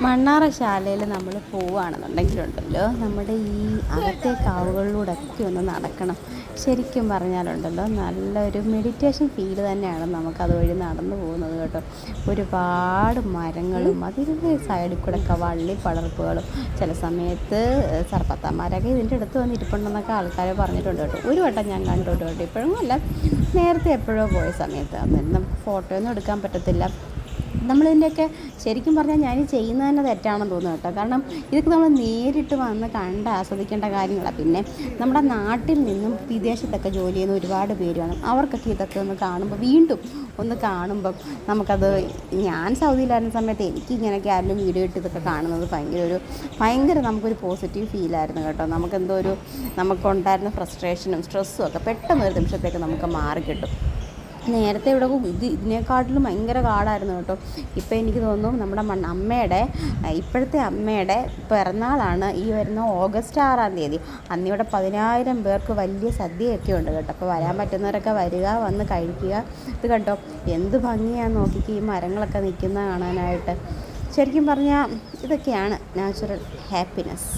മണ്ണാറശാലയിൽ നമ്മൾ പോവുകയാണെന്നുണ്ടെങ്കിലുണ്ടല്ലോ, നമ്മുടെ ഈ അകത്തെ കാവുകളിലൂടെയൊക്കെ ഒന്ന് നടക്കണം. ശരിക്കും പറഞ്ഞാലുണ്ടല്ലോ, നല്ലൊരു മെഡിറ്റേഷൻ ഫീൽ തന്നെയാണ് നമുക്കതുവഴി നടന്നു പോകുന്നത് കേട്ടോ. ഒരുപാട് മരങ്ങളും അതിൻ്റെ സൈഡിൽ കൂടെയൊക്കെ വള്ളിപ്പടർപ്പുകളും, ചില സമയത്ത് സർപ്പത്താന്മാരൊക്കെ ഇതിൻ്റെ അടുത്ത് വന്നിരിപ്പുണ്ടെന്നൊക്കെ ആൾക്കാർ പറഞ്ഞിട്ടുണ്ട് കേട്ടോ. ഒരു വട്ടം ഞാൻ കണ്ടിട്ടുണ്ട് കേട്ടോ, ഇപ്പോഴും അല്ല, നേരത്തെ എപ്പോഴോ പോയ സമയത്ത്. അന്നേരം നമുക്ക് ഫോട്ടോയൊന്നും എടുക്കാൻ പറ്റത്തില്ല. നമ്മളിതിൻ്റെയൊക്കെ ശരിക്കും പറഞ്ഞാൽ ഞാൻ ചെയ്യുന്നത് തന്നെ തെറ്റാണെന്ന് തോന്നുന്നു കേട്ടോ. കാരണം ഇതൊക്കെ നമ്മൾ നേരിട്ട് വന്ന് കണ്ട് ആസ്വദിക്കേണ്ട കാര്യങ്ങളാണ്. പിന്നെ നമ്മുടെ നാട്ടിൽ നിന്നും വിദേശത്തൊക്കെ ജോലി ചെയ്യുന്ന ഒരുപാട് പേര് കാണും. അവർക്കൊക്കെ ഇതൊക്കെ ഒന്ന് കാണുമ്പോൾ, വീണ്ടും ഒന്ന് കാണുമ്പം നമുക്കത്, ഞാൻ സൗദിയിലായിരുന്ന സമയത്ത് എനിക്ക് ഇങ്ങനെയൊക്കെ ആരെങ്കിലും വീഡിയോ ഇട്ട് ഇതൊക്കെ കാണുന്നത് ഭയങ്കര നമുക്കൊരു പോസിറ്റീവ് ഫീലായിരുന്നു കേട്ടോ. നമുക്കുണ്ടായിരുന്ന ഫ്രസ്ട്രേഷനും സ്ട്രെസ്സും ഒക്കെ പെട്ടെന്ന് ഒരു നിമിഷത്തേക്ക് നമുക്ക് മാറിക്കിട്ടും. നേരത്തെ ഇവിടെ ഇതിനേക്കാട്ടിലും ഭയങ്കര കാടായിരുന്നു കേട്ടോ. ഇപ്പോൾ എനിക്ക് തോന്നുന്നു നമ്മുടെ ഇപ്പോഴത്തെ അമ്മയുടെ പിറന്നാളാണ് ഈ വരുന്ന ഓഗസ്റ്റ് 6-ാം തീയതി. അന്നിവിടെ 10,000 പേർക്ക് വലിയ സദ്യയൊക്കെ ഉണ്ട് കേട്ടോ. അപ്പോൾ വരാൻ പറ്റുന്നവരൊക്കെ വരിക, വന്ന് കഴിക്കുക. ഇത് കണ്ടോ എന്ത് ഭംഗിയാണെന്ന് നോക്കിക്കുക, ഈ മരങ്ങളൊക്കെ നിൽക്കുന്ന കാണാനായിട്ട്. ശരിക്കും പറഞ്ഞാൽ ഇതൊക്കെയാണ് നാച്ചുറൽ ഹാപ്പിനെസ്.